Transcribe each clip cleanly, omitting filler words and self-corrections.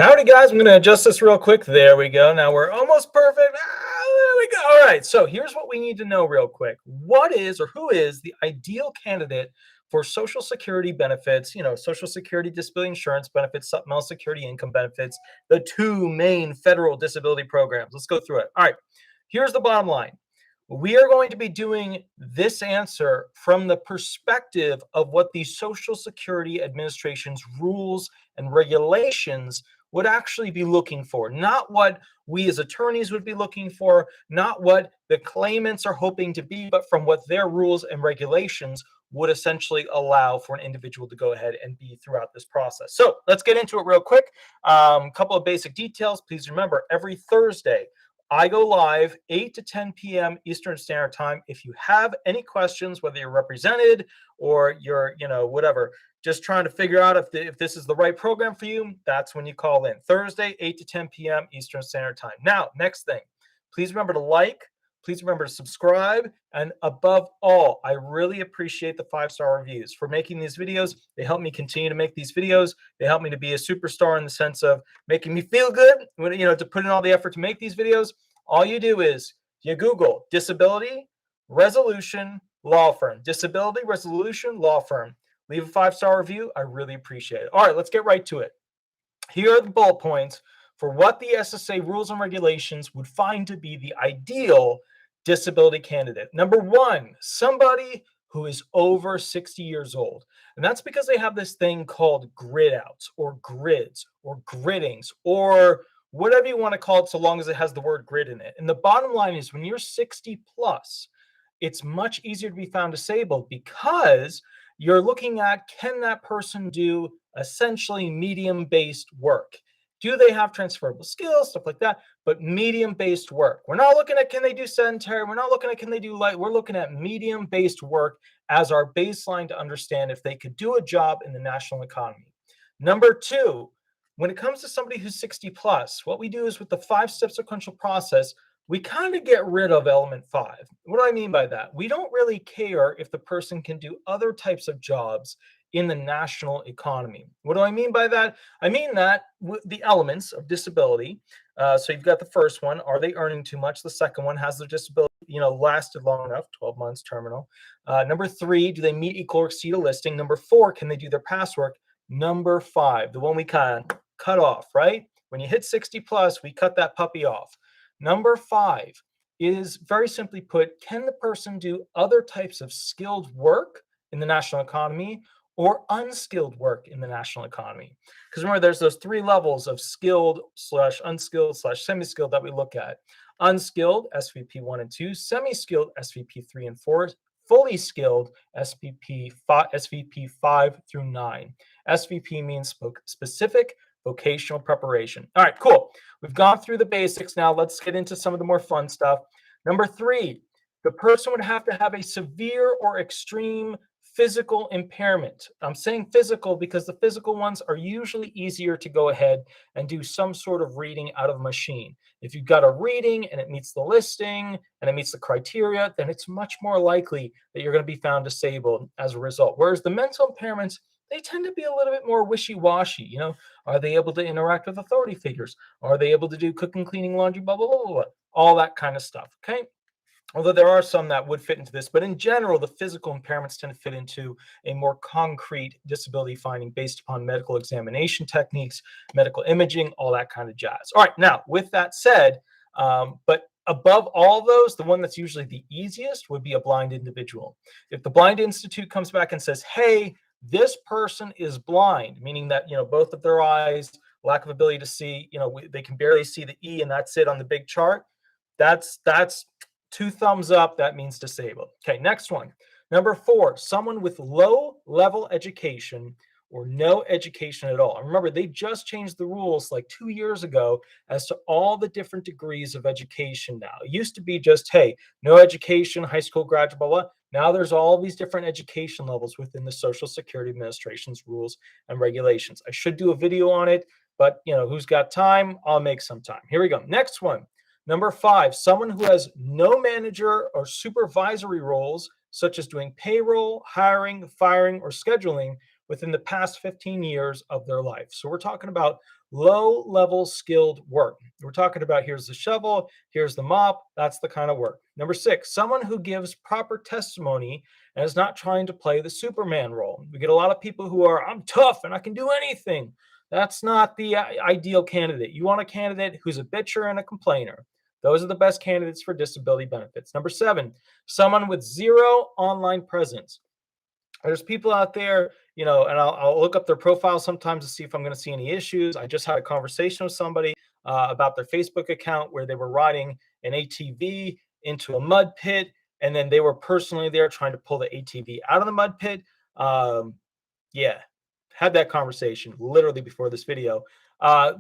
Howdy, guys. I'm going to adjust this real quick. There we go. Now we're almost perfect. There we go. All right. So here's what we need to know real quick. What is or who is the ideal candidate for Social Security benefits, Social Security disability insurance benefits, supplemental security income benefits, the two main federal disability programs? Let's go through it. All right. Here's the bottom line. We are going to be doing this answer from the perspective of what the Social Security Administration's rules and regulations would actually be looking for, not what we as attorneys would be looking for, not what the claimants are hoping to be, but from what their rules and regulations would essentially allow for an individual to go ahead and be throughout this process. So let's get into it real quick. Couple of basic details. Please remember, every Thursday, I go live 8 to 10 p.m. Eastern Standard Time. If you have any questions, whether you're represented or you're, whatever, just trying to figure out if this is the right program for you, that's when you call in. Thursday, 8 to 10 p.m. Eastern Standard Time. Now, next thing, please remember to like, please remember to subscribe, and above all, I really appreciate the 5-star reviews. For making these videos, they help me continue to make these videos. They help me to be a superstar in the sense of making me feel good, to put in all the effort to make these videos. All you do is you Google disability resolution law firm, disability resolution law firm. Leave a 5-star review. I really appreciate it. All right, let's get right to it. Here are the bullet points for what the SSA rules and regulations would find to be the ideal disability candidate. Number one, somebody who is over 60 years old. And that's because they have this thing called grid outs or grids or griddings or whatever you want to call it, so long as it has the word grid in it. And the bottom line is when you're 60 plus, it's much easier to be found disabled because you're looking at, can that person do essentially medium-based work? Do they have transferable skills, stuff like that? But medium-based work. We're not looking at, can they do sedentary? We're not looking at, can they do light? We're looking at medium-based work as our baseline to understand if they could do a job in the national economy. Number two, when it comes to somebody who's 60 plus, what we do is with the 5-step sequential process, we kind of get rid of element 5. What do I mean by that? We don't really care if the person can do other types of jobs in the national economy. What do I mean by that? I mean that the elements of disability. So you've got the first one, are they earning too much? The second one, has their disability lasted long enough, 12 months terminal. Number 3, do they meet, equal, or exceed a listing? Number 4, can they do their past work? Number 5, the one we kind of cut off, right? When you hit 60 plus, we cut that puppy off. Number 5 is very simply put, can the person do other types of skilled work in the national economy or unskilled work in the national economy? Because remember, there's those 3 levels of skilled / unskilled / semi-skilled that we look at. Unskilled, SVP 1 and 2, semi-skilled, SVP 3 and 4, fully skilled, SVP 5 through 9. SVP means specific vocational preparation. All right, cool. We've gone through the basics. Now let's get into some of the more fun stuff. Number 3, the person would have to have a severe or extreme physical impairment. I'm saying physical because the physical ones are usually easier to go ahead and do some sort of reading out of a machine. If you've got a reading and it meets the listing and it meets the criteria, then it's much more likely that you're going to be found disabled as a result. Whereas the mental impairments, they tend to be a little bit more wishy-washy. Are they able to interact with authority figures? Are they able to do cooking, cleaning, laundry, blah, blah, blah, blah, all that kind of stuff, okay? Although there are some that would fit into this, but in general, the physical impairments tend to fit into a more concrete disability finding based upon medical examination techniques, medical imaging, all that kind of jazz. All right, now, with that said, but above all those, the one that's usually the easiest would be a blind individual. If the Blind Institute comes back and says, hey, this person is blind, meaning that, both of their eyes, lack of ability to see, they can barely see the E and that's it on the big chart. That's 2 thumbs up, that means disabled. Okay, next one. Number 4, someone with low level education or no education at all. And remember, they just changed the rules like 2 years ago as to all the different degrees of education now. It used to be just, hey, no education, high school graduate, blah, blah. Now there's all these different education levels within the Social Security Administration's rules and regulations. I should do a video on it, but who's got time? I'll make some time. Here we go. Next one. Number 5, someone who has no manager or supervisory roles, such as doing payroll, hiring, firing, or scheduling, within the past 15 years of their life. So we're talking about low level skilled work. We're talking about here's the shovel, here's the mop. That's the kind of work. Number six, someone who gives proper testimony and is not trying to play the Superman role. We get a lot of people who are, I'm tough and I can do anything. That's not the ideal candidate. You want a candidate who's a bitcher and a complainer. Those are the best candidates for disability benefits. Number seven, someone with zero online presence. There's people out there, and I'll look up their profile sometimes to see if I'm going to see any issues. I just had a conversation with somebody about their Facebook account where they were riding an ATV into a mud pit, and then they were personally there trying to pull the ATV out of the mud pit. Yeah, had that conversation literally before this video.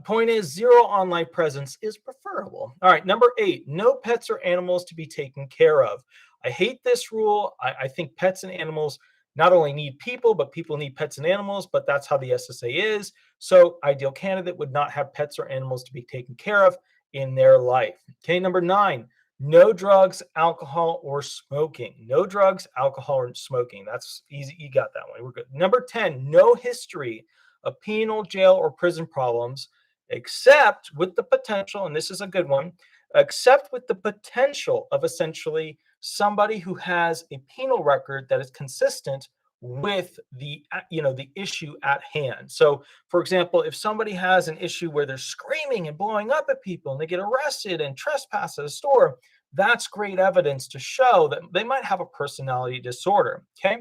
Point is, zero online presence is preferable. All right, number eight, no pets or animals to be taken care of. I hate this rule. I think pets and animals not only need people, but people need pets and animals, but that's how the SSA is. So ideal candidate would not have pets or animals to be taken care of in their life. Okay, number nine, no drugs, alcohol, or smoking. No drugs, alcohol, or smoking. That's easy. You got that one. We're good. Number 10, no history of penal, jail, or prison problems, except with the potential, and this is a good one, except with the potential of essentially somebody who has a penal record that is consistent with the issue at hand. So for example, if somebody has an issue where they're screaming and blowing up at people and they get arrested and trespass at a store, that's great evidence to show that they might have a personality disorder. Okay,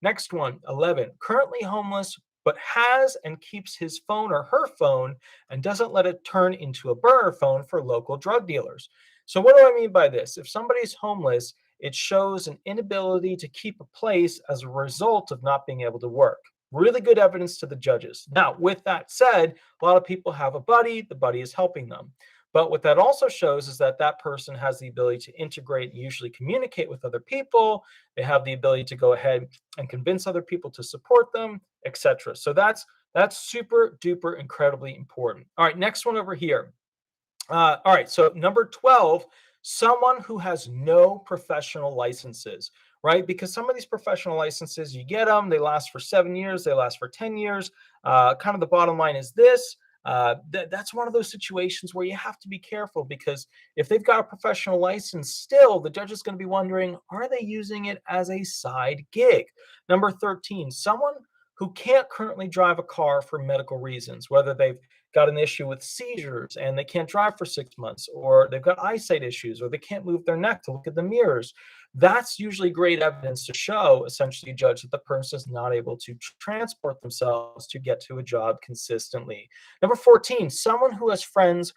next one, 11, currently homeless but has and keeps his phone or her phone and doesn't let it turn into a burner phone for local drug dealers. So what do I mean by this? If somebody's homeless, it shows an inability to keep a place as a result of not being able to work. Really good evidence to the judges. Now, with that said, a lot of people have a buddy, the buddy is helping them. But what that also shows is that that person has the ability to integrate and usually communicate with other people. They have the ability to go ahead and convince other people to support them, etc. So that's super duper incredibly important. All right, next one over here. All right, so number 12, someone who has no professional licenses, right? Because some of these professional licenses, you get them, they last for 7 years, they last for 10 years. Kind of the bottom line is this. That's one of those situations where you have to be careful, because if they've got a professional license still, the judge is going to be wondering, are they using it as a side gig? Number 13, someone who can't currently drive a car for medical reasons, whether they've got an issue with seizures and they can't drive for 6 months, or they've got eyesight issues, or they can't move their neck to look at the mirrors. That's usually great evidence to show essentially a judge that the person is not able to transport themselves to get to a job consistently. Number 14, someone who has friends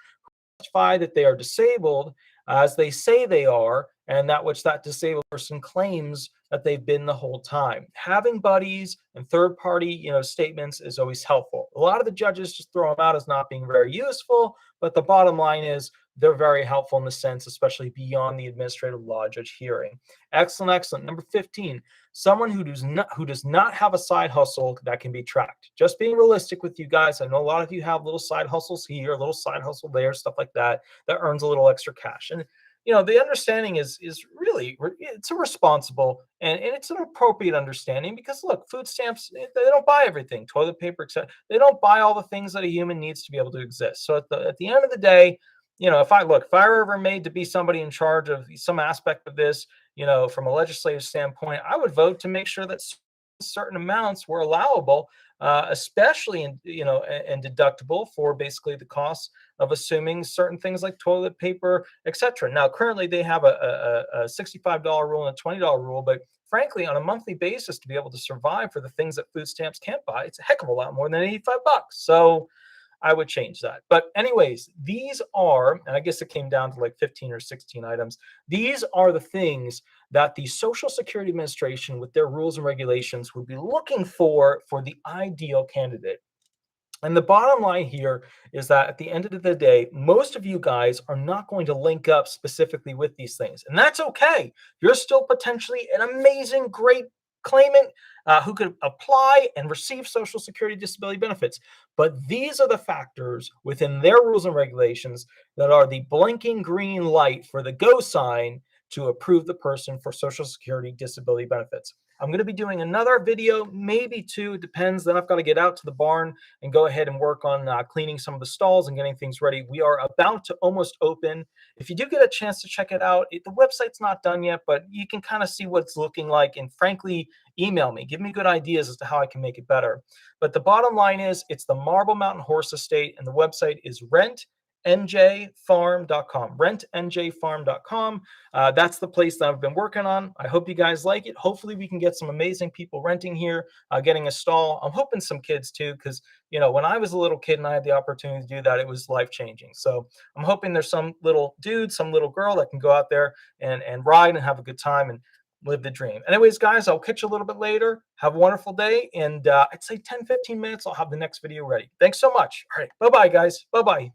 testify that they are disabled as they say they are, and that which that disabled person claims that they've been the whole time. Having buddies and third-party, statements is always helpful. A lot of the judges just throw them out as not being very useful, but the bottom line is they're very helpful in the sense, especially beyond the administrative law judge hearing. Excellent, excellent. Number 15, someone who does not have a side hustle that can be tracked. Just being realistic with you guys, I know a lot of you have little side hustles here, a little side hustle there, stuff like that earns a little extra cash. And the understanding is really, it's a responsible and it's an appropriate understanding, because look, food stamps, they don't buy everything, toilet paper, etc. They don't buy all the things that a human needs to be able to exist. So at the end of the day, if I were ever made to be somebody in charge of some aspect of this, from a legislative standpoint, I would vote to make sure that certain amounts were allowable, especially and deductible for basically the costs of assuming certain things like toilet paper, etc. Now, currently they have a $65 rule and a $20 rule, but frankly, on a monthly basis, to be able to survive for the things that food stamps can't buy, it's a heck of a lot more than $85. So I would change that. But anyways, these are, and I guess it came down to like 15 or 16 items. These are the things that the Social Security Administration, with their rules and regulations, would be looking for the ideal candidate. And the bottom line here is that at the end of the day, most of you guys are not going to link up specifically with these things. And that's okay. You're still potentially an amazing, great claimant who could apply and receive Social Security disability benefits. But these are the factors within their rules and regulations that are the blinking green light for the go sign to approve the person for Social Security disability benefits. I'm going to be doing another video, maybe two, it depends. Then I've got to get out to the barn and go ahead and work on cleaning some of the stalls and getting things ready. We are about to almost open. If you do get a chance to check it out, the website's not done yet, but you can kind of see what it's looking like. And frankly, email me, give me good ideas as to how I can make it better. But the bottom line is, it's the Marble Mountain Horse Estate, and the website is rentnjfarm.com. Rentnjfarm.com. That's the place that I've been working on. I hope you guys like it. Hopefully we can get some amazing people renting here, getting a stall. I'm hoping some kids too, because when I was a little kid and I had the opportunity to do that, it was life-changing. So I'm hoping there's some little dude, some little girl that can go out there and ride and have a good time and live the dream. Anyways, guys, I'll catch you a little bit later. Have a wonderful day. And I'd say 10, 15 minutes, I'll have the next video ready. Thanks so much. All right. Bye-bye, guys. Bye-bye.